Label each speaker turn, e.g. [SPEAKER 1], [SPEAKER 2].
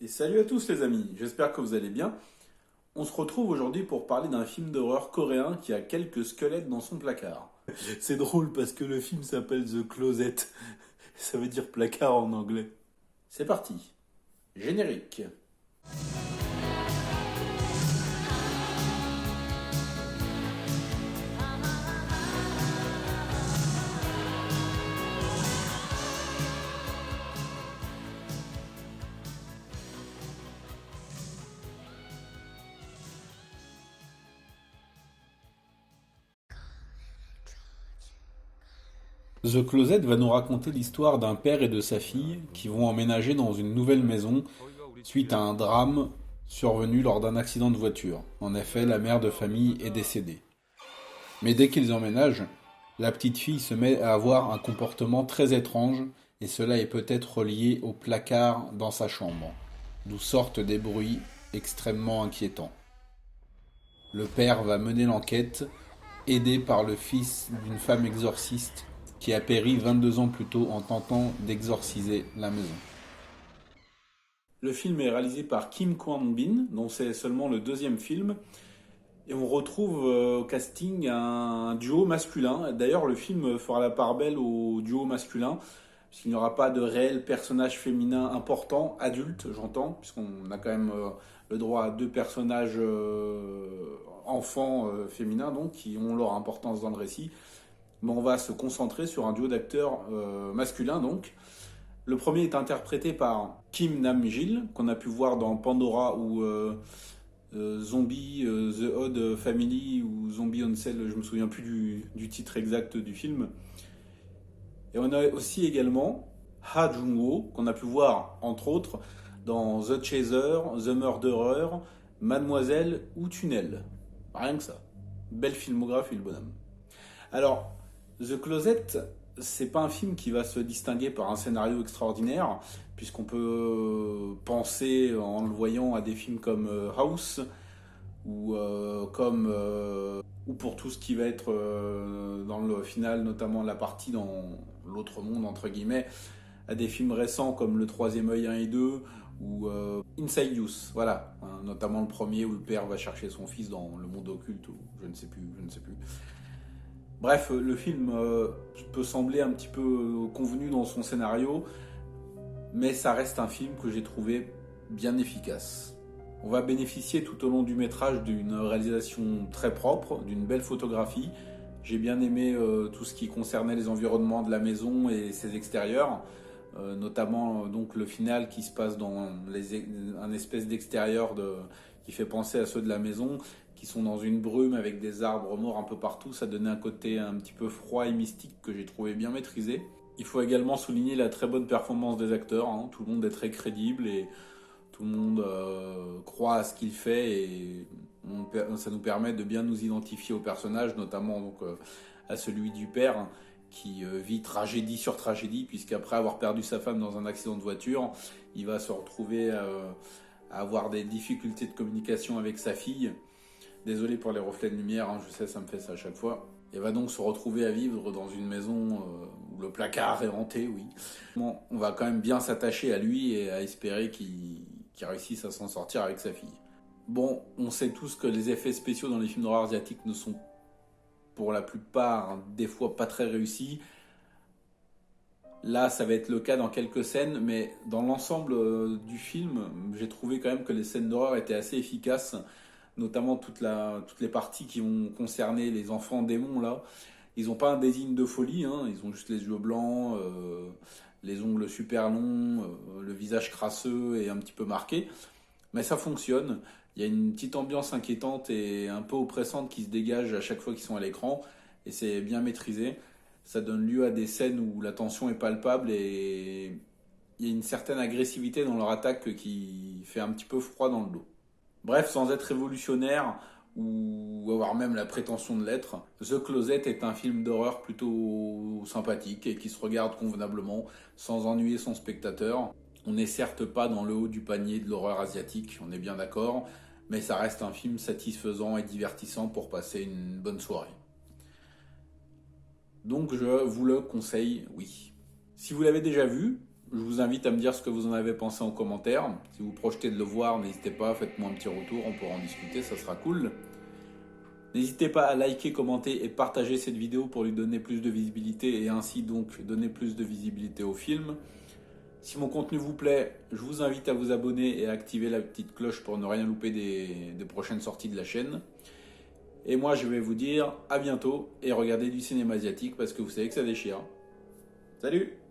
[SPEAKER 1] Et salut à tous les amis, j'espère que vous allez bien. On se retrouve aujourd'hui pour parler d'un film d'horreur coréen qui a quelques squelettes dans son placard. C'est drôle parce que le film s'appelle The Closet, ça veut dire placard en anglais. C'est parti, générique. The Closet va nous raconter l'histoire d'un père et de sa fille qui vont emménager dans une nouvelle maison suite à un drame survenu lors d'un accident de voiture. En effet, la mère de famille est décédée. Mais dès qu'ils emménagent, la petite fille se met à avoir un comportement très étrange et cela est peut-être relié au placard dans sa chambre, d'où sortent des bruits extrêmement inquiétants. Le père va mener l'enquête, aidé par le fils d'une femme exorciste qui a péri 22 ans plus tôt en tentant d'exorciser la maison. Le film est réalisé par Kim Kwon-bin, dont c'est seulement le deuxième film, et on retrouve au casting un duo masculin. D'ailleurs, le film fera la part belle au duo masculin, puisqu'il n'y aura pas de réel personnage féminin important, adulte, j'entends, puisqu'on a quand même le droit à deux personnages enfants féminins, donc, qui ont leur importance dans le récit. Mais on va se concentrer sur un duo d'acteurs masculins, donc. Le premier est interprété par Kim Nam-gil, qu'on a pu voir dans Pandora ou Zombie, The Odd Family ou Zombie on Cell, je me souviens plus du titre exact du film. Et on a aussi également Ha Jung-woo, qu'on a pu voir entre autres dans The Chaser, The Murderer, Mademoiselle ou Tunnel. Rien que ça. Belle filmographie le bonhomme. Alors, The Closet, c'est pas un film qui va se distinguer par un scénario extraordinaire, puisqu'on peut penser en le voyant à des films comme House ou ou pour tout ce qui va être dans le final, notamment la partie dans l'autre monde entre guillemets, à des films récents comme Le Troisième œil 1 et 2 ou Inside Use, voilà, hein, notamment le premier où le père va chercher son fils dans le monde occulte ou je ne sais plus. Bref, le film peut sembler un petit peu convenu dans son scénario, mais ça reste un film que j'ai trouvé bien efficace. On va bénéficier tout au long du métrage d'une réalisation très propre, d'une belle photographie. J'ai bien aimé tout ce qui concernait les environnements de la maison et ses extérieurs, notamment donc le final qui se passe dans un espèce d'extérieur qui fait penser à ceux de la maison, qui sont dans une brume avec des arbres morts un peu partout. Ça donnait un côté un petit peu froid et mystique que j'ai trouvé bien maîtrisé. Il faut également souligner la très bonne performance des acteurs, hein. Tout le monde est très crédible et tout le monde croit à ce qu'il fait et ça nous permet de bien nous identifier au personnage, notamment donc, à celui du père, hein, qui vit tragédie sur tragédie, puisqu'après avoir perdu sa femme dans un accident de voiture, il va se retrouver à avoir des difficultés de communication avec sa fille. Désolé pour les reflets de lumière, hein, je sais, ça me fait ça à chaque fois. Et va donc se retrouver à vivre dans une maison où le placard est hanté, oui. Bon, on va quand même bien s'attacher à lui et à espérer qu'il réussisse à s'en sortir avec sa fille. Bon, on sait tous que les effets spéciaux dans les films d'horreur asiatiques ne sont pour la plupart, hein, des fois pas très réussis. Là, ça va être le cas dans quelques scènes, mais dans l'ensemble du film, j'ai trouvé quand même que les scènes d'horreur étaient assez efficaces, notamment toutes les parties qui vont concerner les enfants démons là. Ils n'ont pas un désigne de folie, hein, ils ont juste les yeux blancs, les ongles super longs, le visage crasseux et un petit peu marqué. Mais ça fonctionne. Il y a une petite ambiance inquiétante et un peu oppressante qui se dégage à chaque fois qu'ils sont à l'écran, et c'est bien maîtrisé. Ça donne lieu à des scènes où la tension est palpable et il y a une certaine agressivité dans leur attaque qui fait un petit peu froid dans le dos. Bref, sans être révolutionnaire ou avoir même la prétention de l'être, The Closet est un film d'horreur plutôt sympathique et qui se regarde convenablement sans ennuyer son spectateur. On n'est certes pas dans le haut du panier de l'horreur asiatique, on est bien d'accord, mais ça reste un film satisfaisant et divertissant pour passer une bonne soirée. Donc je vous le conseille, oui. Si vous l'avez déjà vu, Je vous invite à me dire ce que vous en avez pensé en commentaire. Si vous projetez de le voir, n'hésitez pas, faites-moi un petit retour, on pourra en discuter, ça sera cool. N'hésitez pas à liker, commenter et partager cette vidéo pour lui donner plus de visibilité et ainsi donc donner plus de visibilité au film. Si mon contenu vous plaît, je vous invite à vous abonner et à activer la petite cloche pour ne rien louper des prochaines sorties de la chaîne. Et moi je vais vous dire à bientôt et regardez du cinéma asiatique parce que vous savez que ça déchire. Salut!